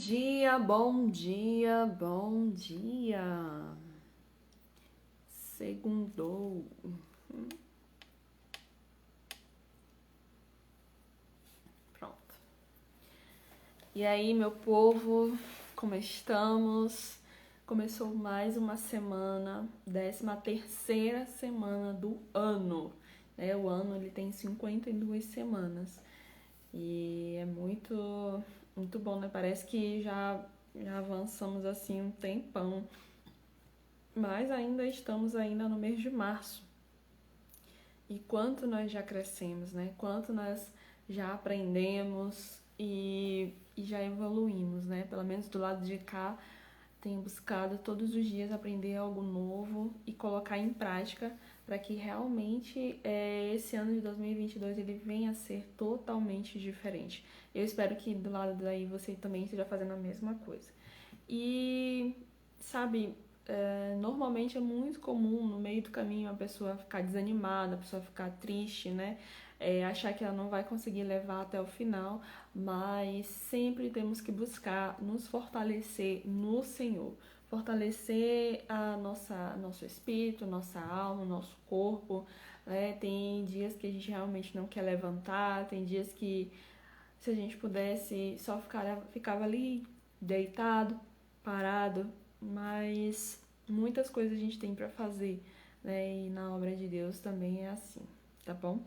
Dia, bom dia, bom dia. Segundou. Pronto. E aí, meu povo, como estamos? Começou mais uma semana, 13ª semana do ano. O ano ele tem 52 semanas. E é muito bom, né? Parece que já avançamos assim um tempão. Mas ainda estamos no mês de março. E quanto nós já crescemos, né? Quanto nós já aprendemos e já evoluímos, né? Pelo menos do lado de cá, tenho buscado todos os dias aprender algo novo e colocar em prática para que realmente esse ano de 2022 ele venha a ser totalmente diferente. Eu espero que do lado daí você também esteja fazendo a mesma coisa. E, sabe, normalmente é muito comum no meio do caminho a pessoa ficar desanimada, a pessoa ficar triste, né? Achar que ela não vai conseguir levar até o final, mas sempre temos que buscar nos fortalecer no Senhor, fortalecer nosso espírito, nossa alma, nosso corpo, né? Tem dias que a gente realmente não quer levantar, tem dias que se a gente pudesse só ficava ali deitado, parado, mas muitas coisas a gente tem para fazer, né? E na obra de Deus também é assim, tá bom?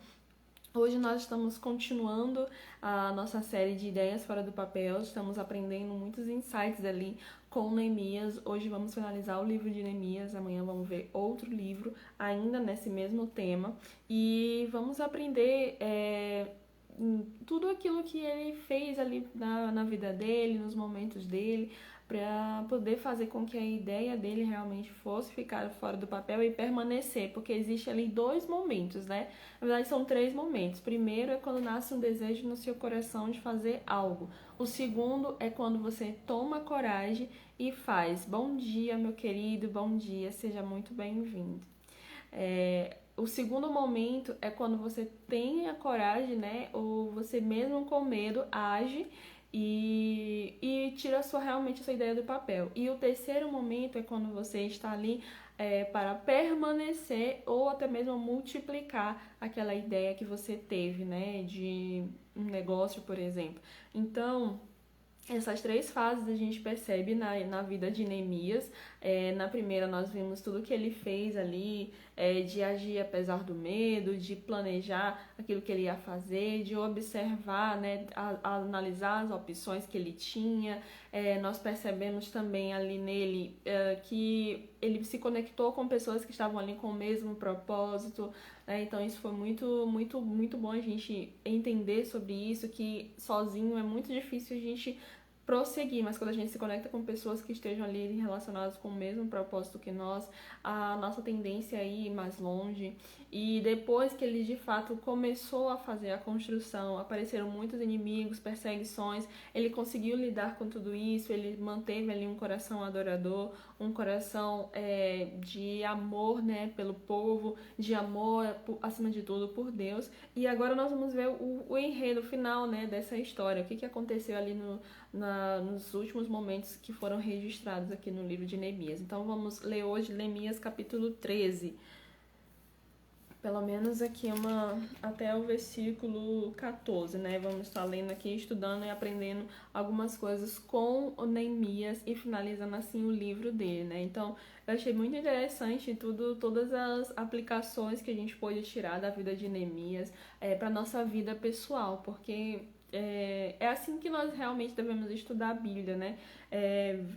Hoje nós estamos continuando a nossa série de ideias fora do papel, estamos aprendendo muitos insights ali com Neemias. Hoje vamos finalizar o livro de Neemias, amanhã vamos ver outro livro ainda nesse mesmo tema e vamos aprender tudo aquilo que ele fez ali na vida dele, nos momentos dele, para poder fazer com que a ideia dele realmente fosse ficar fora do papel e permanecer, porque existe ali dois momentos, né? Na verdade são três momentos. Primeiro é quando nasce um desejo no seu coração de fazer algo. O segundo é quando você toma coragem e faz. Bom dia, meu querido, bom dia, seja muito bem-vindo. O segundo momento é quando você tem a coragem, né? Ou você mesmo com medo age e tira realmente a sua ideia do papel. E o terceiro momento é quando você está ali para permanecer ou até mesmo multiplicar aquela ideia que você teve, né? De um negócio, por exemplo. Então, essas três fases a gente percebe na vida de Neemias. Na primeira nós vimos tudo que ele fez ali, de agir apesar do medo, de planejar aquilo que ele ia fazer, de observar, né, analisar as opções que ele tinha. Nós percebemos também ali nele que ele se conectou com pessoas que estavam ali com o mesmo propósito. Então isso foi muito bom a gente entender sobre isso, que sozinho é muito difícil a gente prosseguir, mas quando a gente se conecta com pessoas que estejam ali relacionadas com o mesmo propósito que nós, a nossa tendência é ir mais longe. E depois que ele de fato começou a fazer a construção, apareceram muitos inimigos, perseguições, ele conseguiu lidar com tudo isso, ele manteve ali um coração adorador, um coração de amor, né, pelo povo, de amor acima de tudo por Deus. E agora nós vamos ver o enredo final, né, dessa história, o que aconteceu ali nos últimos momentos que foram registrados aqui no livro de Neemias. Então vamos ler hoje Neemias capítulo 13. Pelo menos aqui até o versículo 14, né? Vamos estar lendo aqui, estudando e aprendendo algumas coisas com o Neemias e finalizando assim o livro dele, né? Então, eu achei muito interessante todas as aplicações que a gente pôde tirar da vida de Neemias para nossa vida pessoal, porque é assim que nós realmente devemos estudar a Bíblia, né?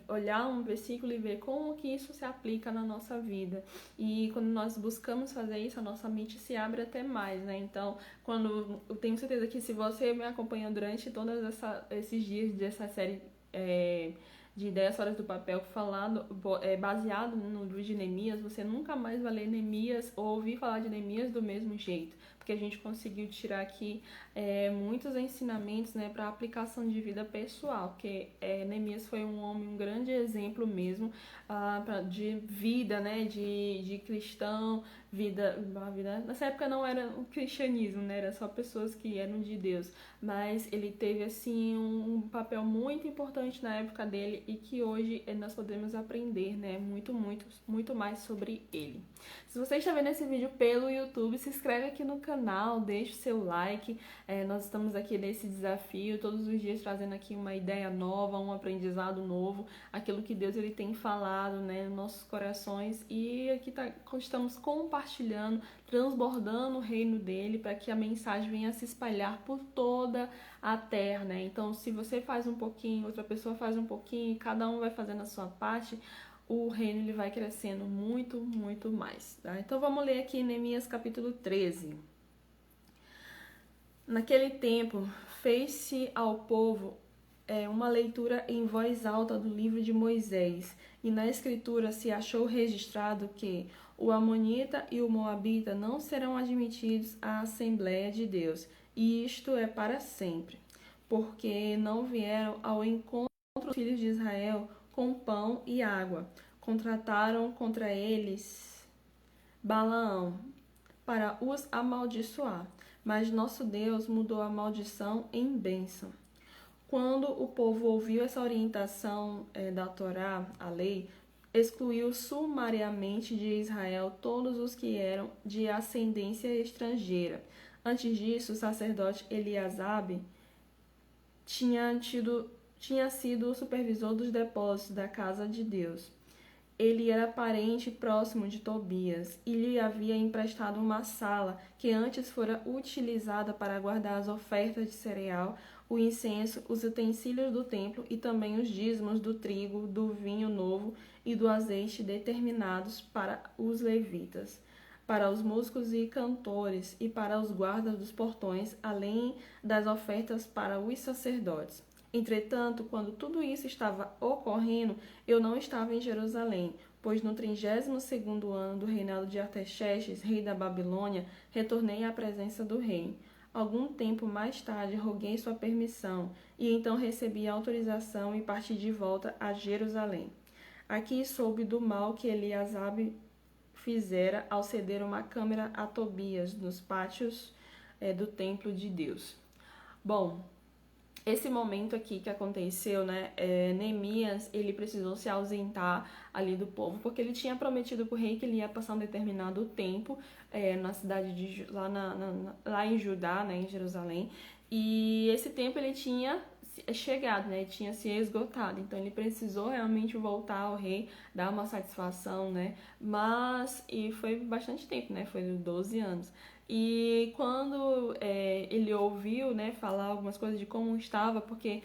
Olhar um versículo e ver como que isso se aplica na nossa vida. E quando nós buscamos fazer isso, a nossa mente se abre até mais, né? Então, quando eu tenho certeza que se você me acompanhou durante todos esses dias dessa série de 10 horas do papel baseado no livro de Neemias, você nunca mais vai ler Neemias ou ouvir falar de Neemias do mesmo jeito, porque a gente conseguiu tirar aqui muitos ensinamentos, né, para aplicação de vida pessoal, porque Neemias foi um homem, um grande exemplo mesmo de vida, né, de cristão, vida. Nessa época não era o cristianismo, né, era só pessoas que eram de Deus, mas ele teve assim um papel muito importante na época dele e que hoje nós podemos aprender, né, muito mais sobre ele. Se você está vendo esse vídeo pelo YouTube, se inscreve aqui no canal, deixa o seu like. Nós estamos aqui nesse desafio, todos os dias trazendo aqui uma ideia nova, um aprendizado novo, aquilo que Deus ele tem falado, né, nos nossos corações, e aqui estamos compartilhando, transbordando o reino dele para que a mensagem venha se espalhar por toda a terra, né? Então, se você faz um pouquinho, outra pessoa faz um pouquinho, cada um vai fazendo a sua parte, o reino ele vai crescendo muito, muito mais, tá? Então, vamos ler aqui Neemias capítulo 13. Naquele tempo, fez-se ao povo uma leitura em voz alta do livro de Moisés, e na escritura se achou registrado que o amonita e o moabita não serão admitidos à Assembleia de Deus, e isto é para sempre, porque não vieram ao encontro dos filhos de Israel com pão e água. Contrataram contra eles Balaão para os amaldiçoar, mas nosso Deus mudou a maldição em bênção. Quando o povo ouviu essa orientação da Torá, a lei, excluiu sumariamente de Israel todos os que eram de ascendência estrangeira. Antes disso, o sacerdote Eliasabe tinha sido o supervisor dos depósitos da casa de Deus. Ele era parente próximo de Tobias e lhe havia emprestado uma sala que antes fora utilizada para guardar as ofertas de cereal, o incenso, os utensílios do templo e também os dízimos do trigo, do vinho novo e do azeite determinados para os levitas, para os músicos e cantores e para os guardas dos portões, além das ofertas para os sacerdotes. Entretanto, quando tudo isso estava ocorrendo, eu não estava em Jerusalém, pois no 32º ano do reinado de Artaxerxes, rei da Babilônia, retornei à presença do rei. Algum tempo mais tarde, roguei sua permissão, e então recebi a autorização e parti de volta a Jerusalém. Aqui soube do mal que Eliasabe fizera ao ceder uma câmara a Tobias nos pátios do templo de Deus. Bom, esse momento aqui que aconteceu, né, Neemias, ele precisou se ausentar ali do povo, porque ele tinha prometido para o rei que ele ia passar um determinado tempo na cidade de lá em Judá, né, em Jerusalém, e esse tempo ele tinha chegado, né, tinha se esgotado, então ele precisou realmente voltar ao rei, dar uma satisfação, né, e foi bastante tempo, né, foi 12 anos. E quando ele ouviu, né, falar algumas coisas de como estava, porque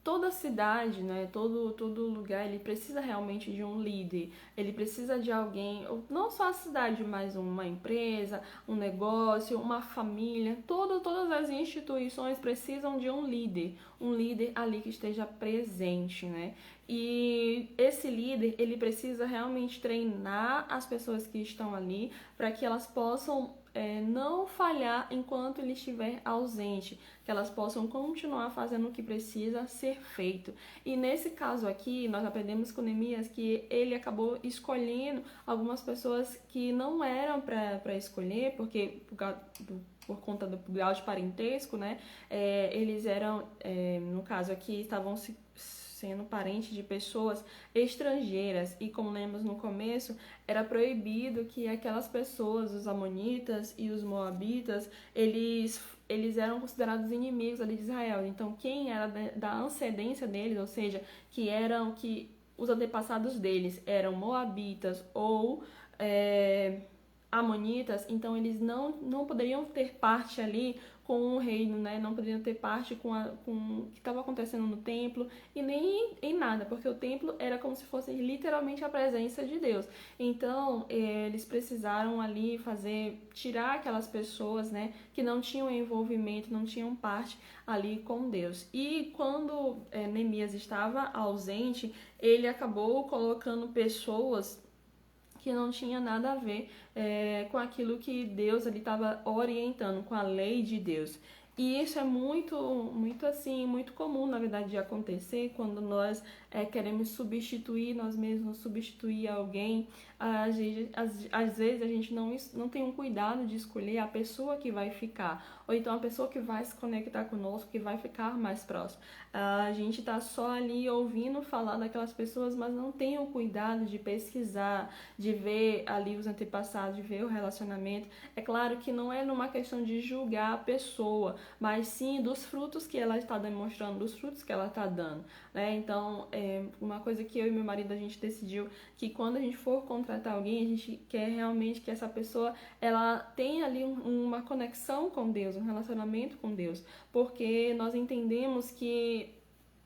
toda cidade, né, todo lugar, ele precisa realmente de um líder, ele precisa de alguém, não só a cidade, mas uma empresa, um negócio, uma família, todas as instituições precisam de um líder ali que esteja presente, né? E esse líder, ele precisa realmente treinar as pessoas que estão ali para que elas possam não falhar enquanto ele estiver ausente, que elas possam continuar fazendo o que precisa ser feito. E nesse caso aqui, nós aprendemos com Neemias que ele acabou escolhendo algumas pessoas que não eram para escolher, porque por conta do grau de parentesco, né, eles eram, no caso aqui, estavam sendo parentes de pessoas estrangeiras, e como lemos no começo, era proibido que aquelas pessoas, os amonitas e os moabitas, eles eram considerados inimigos ali de Israel. Então, quem era da ascendência deles, ou seja, que os antepassados deles eram moabitas ou amonitas, então eles não poderiam ter parte ali com o reino, né? Não poderiam ter parte com o que estava acontecendo no templo e nem em nada, porque o templo era como se fosse literalmente a presença de Deus. Então, eles precisaram ali tirar aquelas pessoas, né, que não tinham envolvimento, não tinham parte ali com Deus. E quando Neemias estava ausente, ele acabou colocando pessoas que não tinha nada a ver com aquilo que Deus ali estava orientando, com a lei de Deus. E isso é muito comum, na verdade, de acontecer quando nós queremos substituir nós mesmos, substituir alguém. Às vezes a gente não tem um cuidado de escolher a pessoa que vai ficar, ou então a pessoa que vai se conectar conosco, que vai ficar mais próximo. A gente está só ali ouvindo falar daquelas pessoas, mas não tem o cuidado de pesquisar, de ver ali os antepassados, de ver o relacionamento. É claro que não é numa questão de julgar a pessoa, mas sim dos frutos que ela está demonstrando, dos frutos que ela está dando, né? Então, uma coisa que eu e meu marido, a gente decidiu que quando a gente for contratar alguém, a gente quer realmente que essa pessoa, ela tenha ali uma conexão com Deus, um relacionamento com Deus, porque nós entendemos que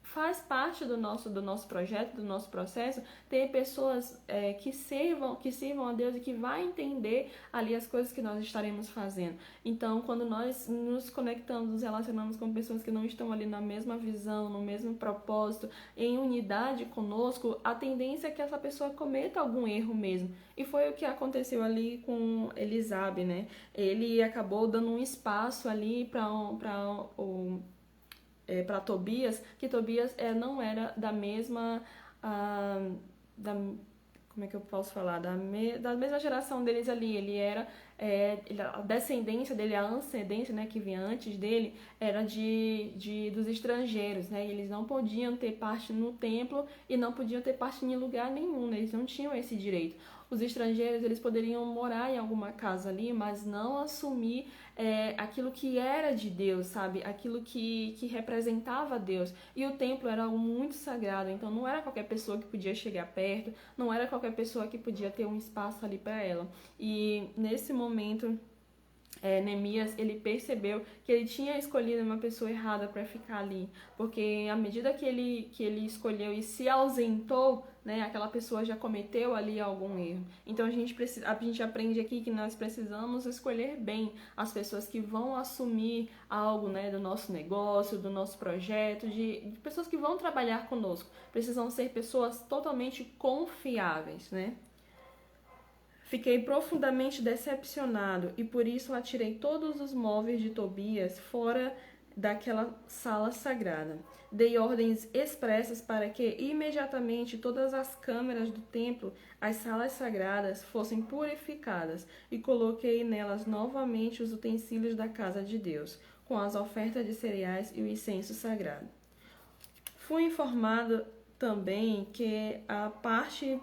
faz parte do nosso projeto, do nosso processo, ter pessoas que sirvam a Deus e que vai entender ali as coisas que nós estaremos fazendo. Então, quando nós nos conectamos, nos relacionamos com pessoas que não estão ali na mesma visão, no mesmo propósito, em unidade conosco, a tendência é que essa pessoa cometa algum erro mesmo. E foi o que aconteceu ali com Elisabe, né? Ele acabou dando um espaço ali para Tobias, que Tobias não era da mesma, como é que eu posso falar, da mesma geração deles ali. Ele era, a descendência dele, a ascendência, né, que vinha antes dele, era dos estrangeiros, né, e eles não podiam ter parte no templo e não podiam ter parte em lugar nenhum, né, eles não tinham esse direito. Os estrangeiros, eles poderiam morar em alguma casa ali, mas não assumir aquilo que era de Deus, sabe? Aquilo que representava Deus. E o templo era algo muito sagrado, então não era qualquer pessoa que podia chegar perto, não era qualquer pessoa que podia ter um espaço ali para ela. E nesse momento, Neemias, ele percebeu que ele tinha escolhido uma pessoa errada para ficar ali, porque à medida que ele escolheu e se ausentou, né, aquela pessoa já cometeu ali algum erro. Então a gente aprende aqui que nós precisamos escolher bem as pessoas que vão assumir algo, né, do nosso negócio, do nosso projeto, de pessoas que vão trabalhar conosco. Precisam ser pessoas totalmente confiáveis, né? Fiquei profundamente decepcionado e por isso atirei todos os móveis de Tobias fora daquela sala sagrada. Dei ordens expressas para que imediatamente todas as câmeras do templo, as salas sagradas, fossem purificadas e coloquei nelas novamente os utensílios da casa de Deus, com as ofertas de cereais e o incenso sagrado. Fui informado também que a parte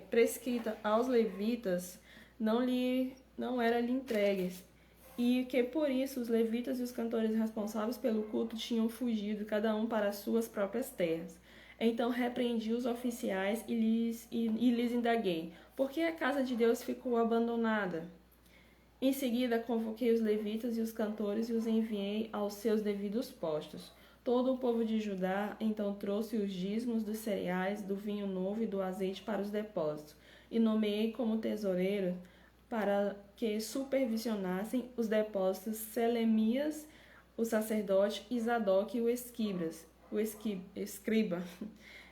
prescrita aos levitas não era lhe entregues, e que por isso os levitas e os cantores responsáveis pelo culto tinham fugido, cada um para as suas próprias terras. Então repreendi os oficiais e lhes indaguei: por que a casa de Deus ficou abandonada? Em seguida convoquei os levitas e os cantores e os enviei aos seus devidos postos. Todo o povo de Judá então trouxe os dízimos dos cereais, do vinho novo e do azeite para os depósitos, e nomeei como tesoureiro para que supervisionassem os depósitos Selemias, o sacerdote, e Zadok, o escriba,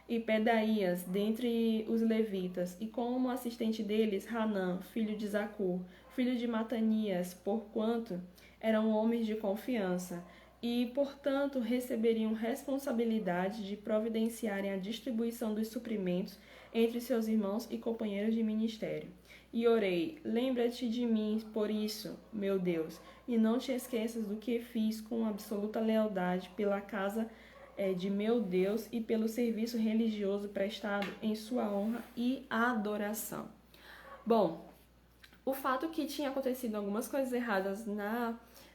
e Pedaías, dentre os levitas, e como assistente deles Hanã, filho de Zacur, filho de Matanias, porquanto eram homens de confiança, e, portanto, receberiam responsabilidade de providenciarem a distribuição dos suprimentos entre seus irmãos e companheiros de ministério. E orei: lembra-te de mim por isso, meu Deus, e não te esqueças do que fiz com absoluta lealdade pela casa de meu Deus e pelo serviço religioso prestado em sua honra e adoração. Bom, o fato que tinha acontecido algumas coisas erradas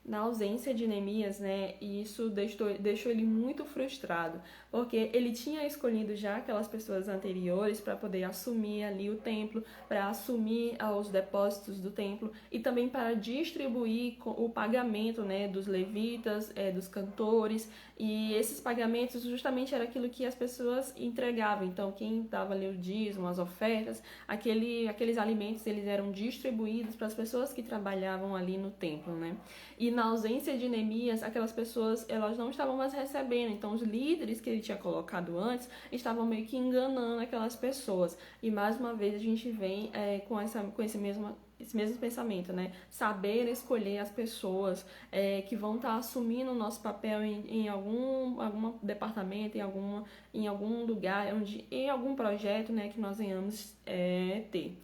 na ausência de Neemias, né, e isso deixou ele muito frustrado, porque ele tinha escolhido já aquelas pessoas anteriores para poder assumir ali o templo, para assumir os depósitos do templo e também para distribuir o pagamento, né, dos levitas, dos cantores, e esses pagamentos justamente era aquilo que as pessoas entregavam. Então, quem dava ali o dízimo, as ofertas, aqueles alimentos, eles eram distribuídos para as pessoas que trabalhavam ali no templo, né? E na ausência de Neemias, aquelas pessoas, elas não estavam mais recebendo. Então, os líderes que ele tinha colocado antes estavam meio que enganando aquelas pessoas. E mais uma vez a gente vem com esse mesmo pensamento, né? Saber escolher as pessoas que vão estar assumindo o nosso papel em algum departamento, em algum lugar, em algum projeto, né, que nós venhamos ter.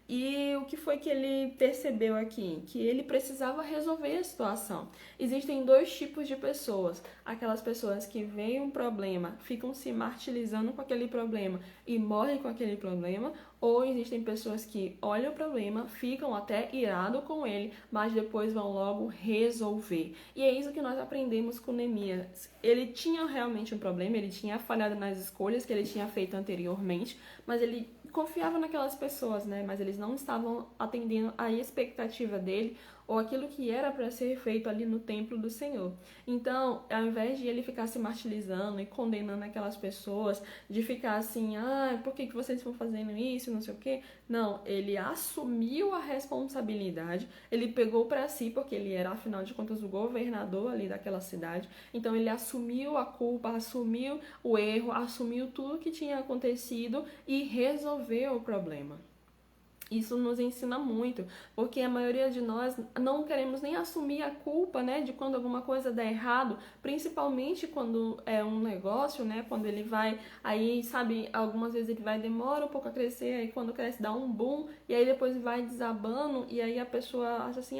E o que foi que ele percebeu aqui? Que ele precisava resolver a situação. Existem dois tipos de pessoas. Aquelas pessoas que veem um problema, ficam se martirizando com aquele problema e morrem com aquele problema. Ou existem pessoas que olham o problema, ficam até irado com ele, mas depois vão logo resolver. E é isso que nós aprendemos com Neemias. Ele tinha realmente um problema, ele tinha falhado nas escolhas que ele tinha feito anteriormente, mas ele confiava naquelas pessoas, né? Mas eles não estavam atendendo à expectativa dele ou aquilo que era para ser feito ali no templo do Senhor. Então, ao invés de ele ficar se martirizando e condenando aquelas pessoas, de ficar assim, por que vocês estão fazendo isso, não sei o quê? Não, ele assumiu a responsabilidade, ele pegou para si, porque ele era, afinal de contas, o governador ali daquela cidade. Então, ele assumiu a culpa, assumiu o erro, assumiu tudo que tinha acontecido e resolveu o problema. Isso nos ensina muito, porque a maioria de nós não queremos nem assumir a culpa, né, de quando alguma coisa dá errado, principalmente quando é um negócio, né, quando ele vai, aí, sabe, algumas vezes ele demora um pouco a crescer, aí quando cresce dá um boom, e aí depois vai desabando, e aí a pessoa acha assim,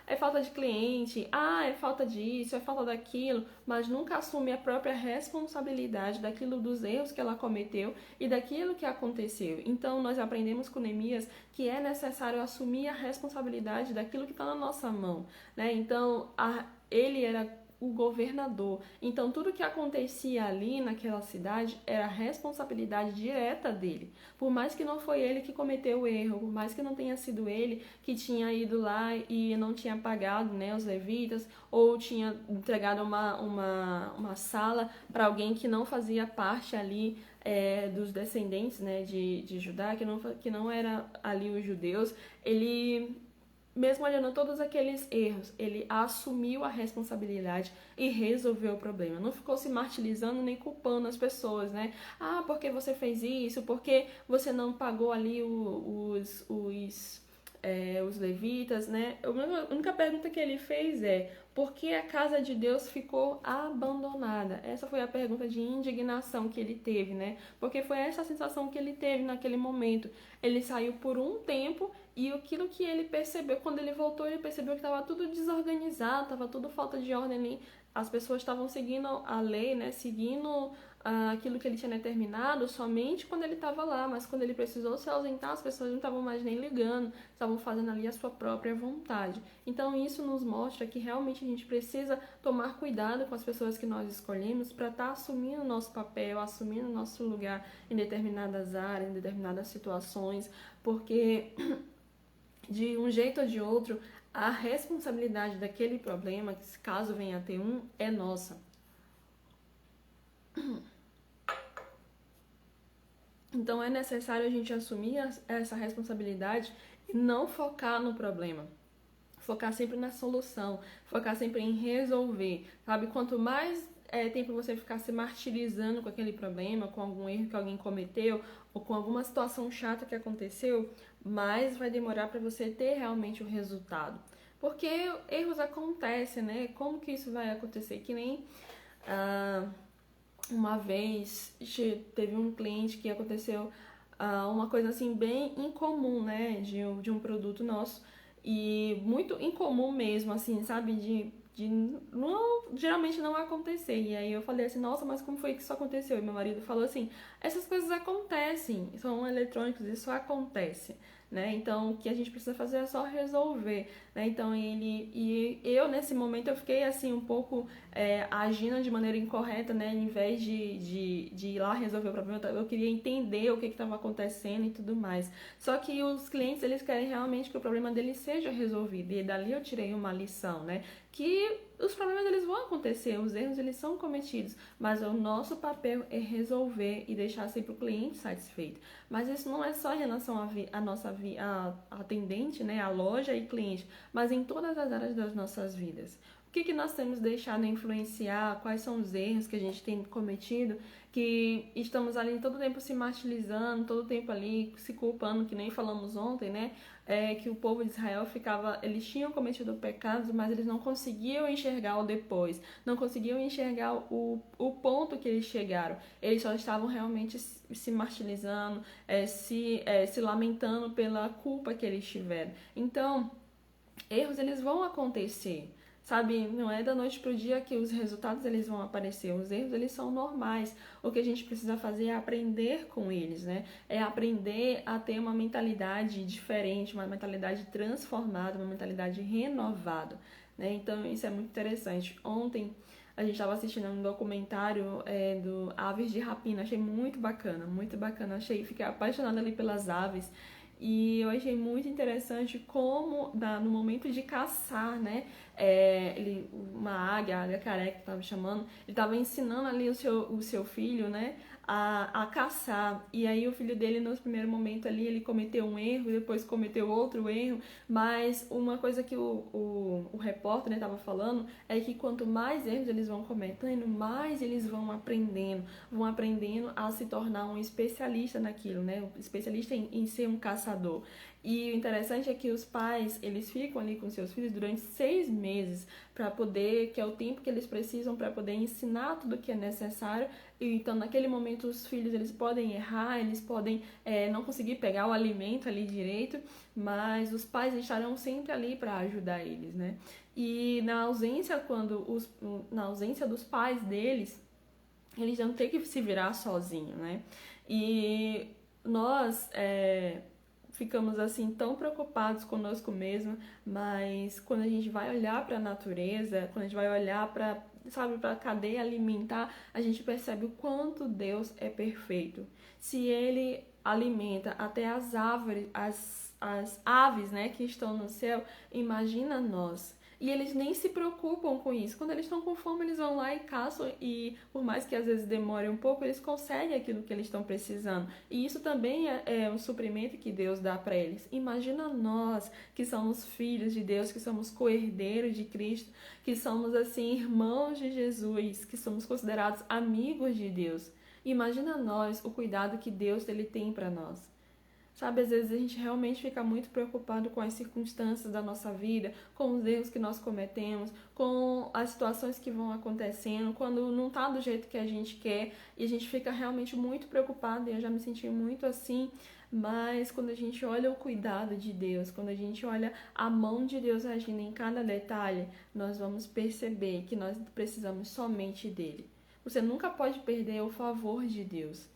é falta de cliente, é falta disso, é falta daquilo, mas nunca assume a própria responsabilidade daquilo, dos erros que ela cometeu e daquilo que aconteceu. Então, nós aprendemos com Neemias que é necessário assumir a responsabilidade daquilo que está na nossa mão, né? Então, ele era o governador. Então, tudo que acontecia ali naquela cidade era responsabilidade direta dele. Por mais que não foi ele que cometeu o erro, por mais que não tenha sido ele que tinha ido lá e não tinha pagado, né, os levitas, ou tinha entregado uma sala para alguém que não fazia parte ali dos descendentes, né, de Judá, que não era ali os judeus, ele, mesmo olhando todos aqueles erros, ele assumiu a responsabilidade e resolveu o problema. Não ficou se martirizando nem culpando as pessoas, né? Porque você fez isso, porque você não pagou ali os levitas, né? A única pergunta que ele fez por que a casa de Deus ficou abandonada? Essa foi a pergunta de indignação que ele teve, né? Porque foi essa a sensação que ele teve naquele momento. Ele saiu por um tempo e aquilo que ele percebeu, quando ele voltou, ele percebeu que estava tudo desorganizado, estava tudo falta de ordem ali. As pessoas estavam seguindo a lei, né? Seguindo aquilo que ele tinha determinado somente quando ele estava lá, mas quando ele precisou se ausentar, as pessoas não estavam mais nem ligando, estavam fazendo ali a sua própria vontade. Então isso nos mostra que realmente a gente precisa tomar cuidado com as pessoas que nós escolhemos para estar assumindo o nosso papel, assumindo o nosso lugar em determinadas áreas, em determinadas situações, porque de um jeito ou de outro, a responsabilidade daquele problema, caso venha a ter é nossa. Então é necessário a gente assumir essa responsabilidade e não focar no problema. Focar sempre na solução, focar sempre em resolver, sabe? Quanto mais tempo você ficar se martirizando com aquele problema, com algum erro que alguém cometeu, ou com alguma situação chata que aconteceu, mais vai demorar para você ter realmente o resultado. Porque erros acontecem, né? Como que isso vai acontecer? Que nem... uma vez teve um cliente que aconteceu uma coisa assim bem incomum, né, de um produto nosso, e muito incomum mesmo, assim, sabe, de não, geralmente não acontecer. E aí eu falei assim, nossa, mas como foi que isso aconteceu? E meu marido falou assim, essas coisas acontecem, são eletrônicos, isso acontece, né? Então, o que a gente precisa fazer é só resolver, né? Então, eu nesse momento, eu fiquei assim, um pouco agindo de maneira incorreta, né? Em vez de ir lá resolver o problema, eu queria entender o que estava acontecendo e tudo mais. Só que os clientes, eles querem realmente que o problema deles seja resolvido, e dali eu tirei uma lição, né? Que os problemas eles vão acontecer, os erros eles são cometidos, mas o nosso papel é resolver e deixar sempre o cliente satisfeito. Mas isso não é só em relação à nossa a atendente, né, a loja e cliente, mas em todas as áreas das nossas vidas. O que nós temos deixado influenciar? Quais são os erros que a gente tem cometido? Que estamos ali todo tempo se martirizando, todo tempo ali se culpando, que nem falamos ontem, né? Que o povo de Israel eles tinham cometido pecados, mas eles não conseguiam enxergar o depois, não conseguiam enxergar o ponto que eles chegaram. Eles só estavam realmente se martirizando, se lamentando pela culpa que eles tiveram. Então, erros eles vão acontecer. Sabe, não é da noite pro dia que os resultados eles vão aparecer, os erros eles são normais. O que a gente precisa fazer é aprender com eles, né? É aprender a ter uma mentalidade diferente, uma mentalidade transformada, uma mentalidade renovada, né? Então isso é muito interessante. Ontem a gente estava assistindo um documentário do Aves de Rapina, achei muito bacana, fiquei apaixonada ali pelas aves. E eu achei muito interessante como no momento de caçar, né? Uma águia, a águia careca que estava chamando, ele estava ensinando ali o seu filho, né? A caçar. E aí o filho dele, no primeiro momento ali, ele cometeu um erro, depois cometeu outro erro. Mas uma coisa que o repórter estava falando é que quanto mais erros eles vão cometendo, mais eles vão aprendendo a se tornar um especialista naquilo, né? Um especialista em ser um caçador. E o interessante é que os pais, eles ficam ali com seus filhos durante 6 meses para poder, que é o tempo que eles precisam para poder ensinar tudo o que é necessário. E então, naquele momento, os filhos, eles podem errar, eles podem não conseguir pegar o alimento ali direito, mas os pais estarão sempre ali para ajudar eles, né? E na ausência dos pais deles, eles vão ter que se virar sozinhos, né? E nós ficamos assim tão preocupados conosco mesmo, mas quando a gente vai olhar para a natureza, quando a gente vai olhar para a cadeia alimentar, a gente percebe o quanto Deus é perfeito. Se Ele alimenta até as árvores, as aves, né, que estão no céu, imagina nós. E eles nem se preocupam com isso. Quando eles estão com fome, eles vão lá e caçam, e por mais que às vezes demore um pouco, eles conseguem aquilo que eles estão precisando. E isso também é um suprimento que Deus dá para eles. Imagina nós, que somos filhos de Deus, que somos co-herdeiros de Cristo, que somos assim irmãos de Jesus, que somos considerados amigos de Deus. Imagina nós o cuidado que Deus ele tem para nós. Sabe, às vezes a gente realmente fica muito preocupado com as circunstâncias da nossa vida, com os erros que nós cometemos, com as situações que vão acontecendo, quando não tá do jeito que a gente quer, e a gente fica realmente muito preocupado, e eu já me senti muito assim, mas quando a gente olha o cuidado de Deus, quando a gente olha a mão de Deus agindo em cada detalhe, nós vamos perceber que nós precisamos somente dele. Você nunca pode perder o favor de Deus.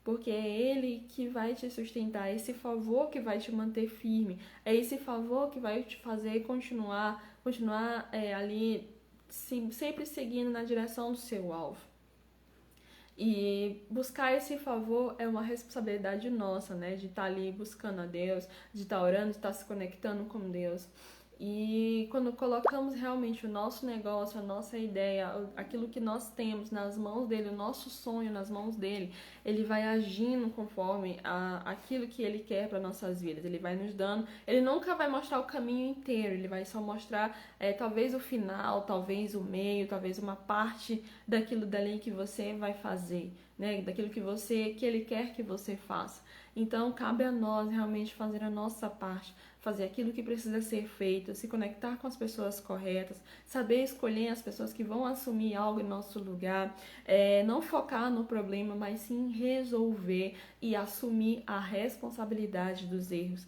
Porque é Ele que vai te sustentar, é esse favor que vai te manter firme, é esse favor que vai te fazer continuar ali, sempre seguindo na direção do seu alvo. E buscar esse favor é uma responsabilidade nossa, né? De estar ali buscando a Deus, de estar orando, de estar se conectando com Deus. E quando colocamos realmente o nosso negócio, a nossa ideia, aquilo que nós temos nas mãos dele, o nosso sonho nas mãos dele, ele vai agindo conforme aquilo que ele quer para nossas vidas. Ele vai nos dando, ele nunca vai mostrar o caminho inteiro, ele vai só mostrar talvez o final, talvez o meio, talvez uma parte daquilo dali que você vai fazer, né? Daquilo que ele quer que você faça. Então, cabe a nós realmente fazer a nossa parte, fazer aquilo que precisa ser feito, se conectar com as pessoas corretas, saber escolher as pessoas que vão assumir algo em nosso lugar, não focar no problema, mas sim resolver e assumir a responsabilidade dos erros.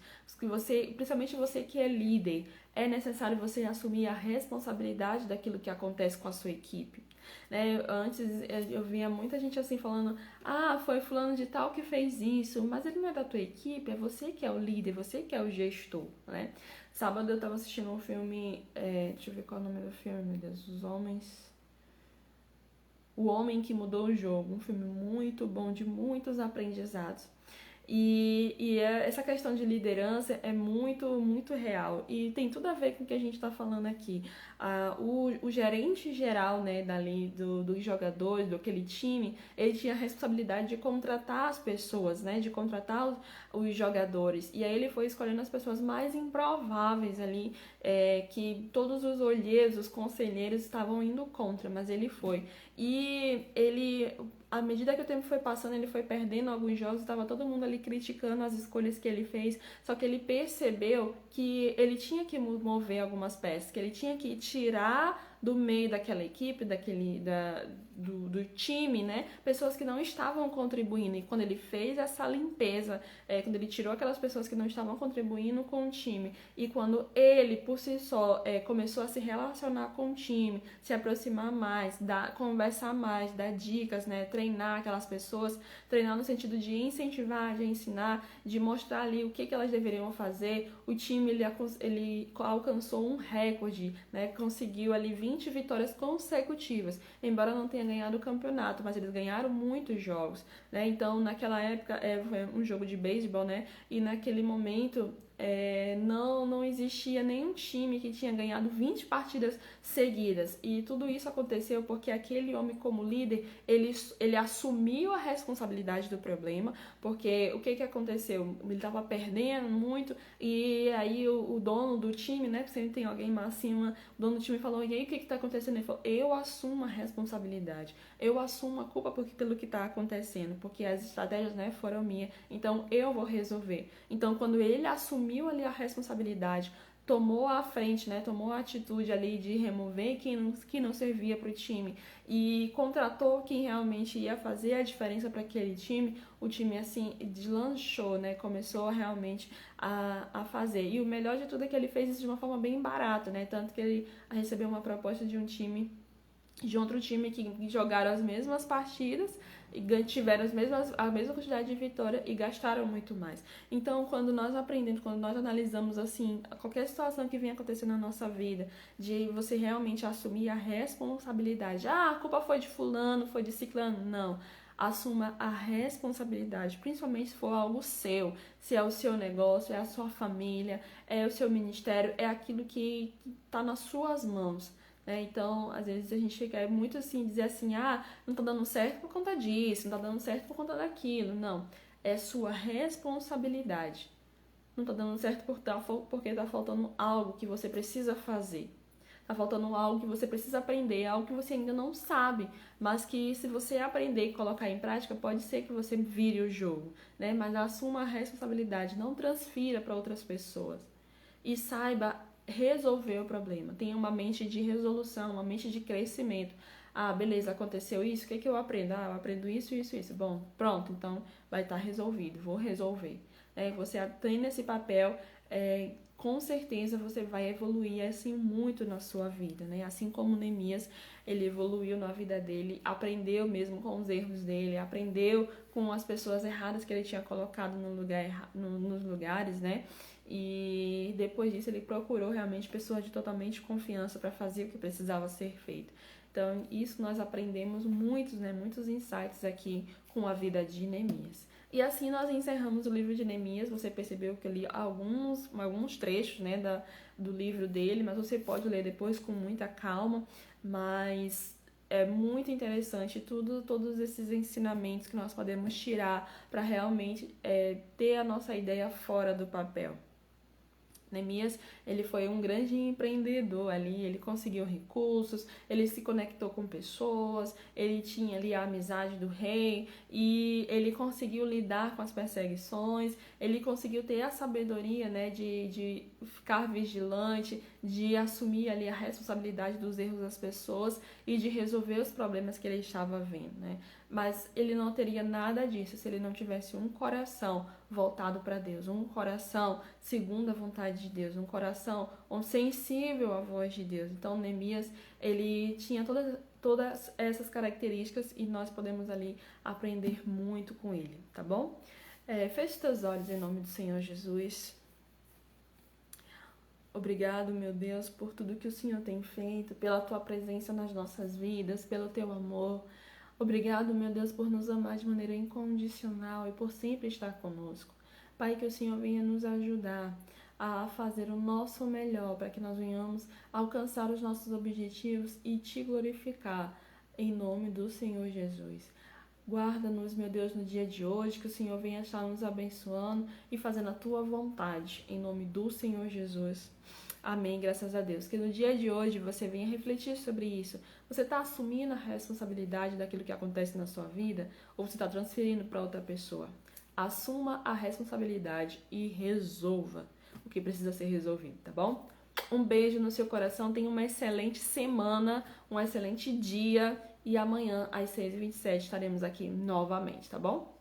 Principalmente você que é líder, é necessário você assumir a responsabilidade daquilo que acontece com a sua equipe. Né? Antes eu via muita gente assim falando, foi fulano de tal que fez isso, mas ele não é da tua equipe, é você que é o líder, você que é o gestor, né? Sábado eu tava assistindo um filme, deixa eu ver qual é o nome do filme, meu Deus, O Homem que Mudou o Jogo, um filme muito bom, de muitos aprendizados. Essa questão de liderança é muito, muito real e tem tudo a ver com o que a gente está falando aqui. O gerente geral, né, dos jogadores, daquele time, ele tinha a responsabilidade de contratar as pessoas, né, de contratar os jogadores. E aí ele foi escolhendo as pessoas mais improváveis ali, que todos os olheiros, os conselheiros estavam indo contra, mas ele foi. E à medida que o tempo foi passando, ele foi perdendo alguns jogos, estava todo mundo ali criticando as escolhas que ele fez, só que ele percebeu que ele tinha que mover algumas peças, que ele tinha que tirar do meio daquela equipe, do time, né, pessoas que não estavam contribuindo. E quando ele fez essa limpeza, quando ele tirou aquelas pessoas que não estavam contribuindo com o time, e quando ele, por si só, começou a se relacionar com o time, se aproximar mais, conversar mais, dar dicas, né, treinar aquelas pessoas, treinar no sentido de incentivar, de ensinar, de mostrar ali o que elas deveriam fazer. O time ele alcançou um recorde, né, conseguiu ali 20 vitórias consecutivas, embora não tenha ganhado o campeonato, mas eles ganharam muitos jogos, né? Então naquela época foi um jogo de beisebol, né? E naquele momento não existia nenhum time que tinha ganhado 20 partidas seguidas, e tudo isso aconteceu porque aquele homem, como líder, ele assumiu a responsabilidade do problema, porque o que aconteceu? Ele estava perdendo muito, e aí o dono do time, né, sempre tem alguém mais acima, o dono do time falou, e aí o que está acontecendo? Ele falou, eu assumo a responsabilidade, eu assumo a culpa pelo que está acontecendo, porque as estratégias, né, foram minhas, então eu vou resolver. Então quando ele assumiu ali a responsabilidade, tomou a frente, né, tomou a atitude ali de remover quem não servia para o time e contratou quem realmente ia fazer a diferença para aquele time, o time assim deslanchou, né, começou realmente a fazer. E o melhor de tudo é que ele fez isso de uma forma bem barata, né, tanto que ele recebeu uma proposta de outro time que jogaram as mesmas partidas e tiveram a mesma quantidade de vitória e gastaram muito mais. Então, quando nós analisamos assim, qualquer situação que venha acontecendo na nossa vida, de você realmente assumir a responsabilidade. A culpa foi de fulano, foi de ciclano. Não. Assuma a responsabilidade, principalmente se for algo seu, se é o seu negócio, é a sua família, é o seu ministério, é aquilo que está nas suas mãos. Então, às vezes a gente fica muito assim, dizer assim, não tá dando certo por conta disso, não tá dando certo por conta daquilo. Não, é sua responsabilidade. Não tá dando certo porque tá faltando algo que você precisa fazer. Tá faltando algo que você precisa aprender, algo que você ainda não sabe, mas que se você aprender e colocar em prática, pode ser que você vire o jogo, né? Mas assuma a responsabilidade, não transfira para outras pessoas. E saiba resolver o problema. Tenha uma mente de resolução, uma mente de crescimento. Beleza, aconteceu isso, o que eu aprendo? Eu aprendo isso, isso, isso. Bom, pronto, então vai estar resolvido, vou resolver. Você aprende esse papel, com certeza você vai evoluir assim muito na sua vida, né? Assim como Neemias, ele evoluiu na vida dele, aprendeu mesmo com os erros dele, aprendeu com as pessoas erradas que ele tinha colocado nos lugares, né? E depois disso ele procurou realmente pessoas de totalmente confiança para fazer o que precisava ser feito. Então isso nós aprendemos muitos insights aqui com a vida de Neemias. E assim nós encerramos o livro de Neemias. Você percebeu que eu li alguns trechos, né, do livro dele, mas você pode ler depois com muita calma, mas é muito interessante todos esses ensinamentos que nós podemos tirar para realmente ter a nossa ideia fora do papel. Neemias, ele foi um grande empreendedor ali, ele conseguiu recursos, ele se conectou com pessoas, ele tinha ali a amizade do rei e ele conseguiu lidar com as perseguições, ele conseguiu ter a sabedoria, né, de ficar vigilante, de assumir ali a responsabilidade dos erros das pessoas e de resolver os problemas que ele estava vendo, né? Mas ele não teria nada disso se ele não tivesse um coração voltado para Deus, um coração segundo a vontade de Deus, um coração sensível à voz de Deus. Então, Neemias, ele tinha todas essas características e nós podemos ali aprender muito com ele, tá bom? Feche teus olhos em nome do Senhor Jesus. Obrigado, meu Deus, por tudo que o Senhor tem feito, pela tua presença nas nossas vidas, pelo teu amor. Obrigado, meu Deus, por nos amar de maneira incondicional e por sempre estar conosco. Pai, que o Senhor venha nos ajudar a fazer o nosso melhor para que nós venhamos alcançar os nossos objetivos e te glorificar em nome do Senhor Jesus. Guarda-nos, meu Deus, no dia de hoje, que o Senhor venha estar nos abençoando e fazendo a tua vontade, em nome do Senhor Jesus. Amém, graças a Deus. Que no dia de hoje você venha refletir sobre isso. Você está assumindo a responsabilidade daquilo que acontece na sua vida ou você está transferindo para outra pessoa? Assuma a responsabilidade e resolva o que precisa ser resolvido, tá bom? Um beijo no seu coração, tenha uma excelente semana, um excelente dia e amanhã às 6h27 estaremos aqui novamente, tá bom?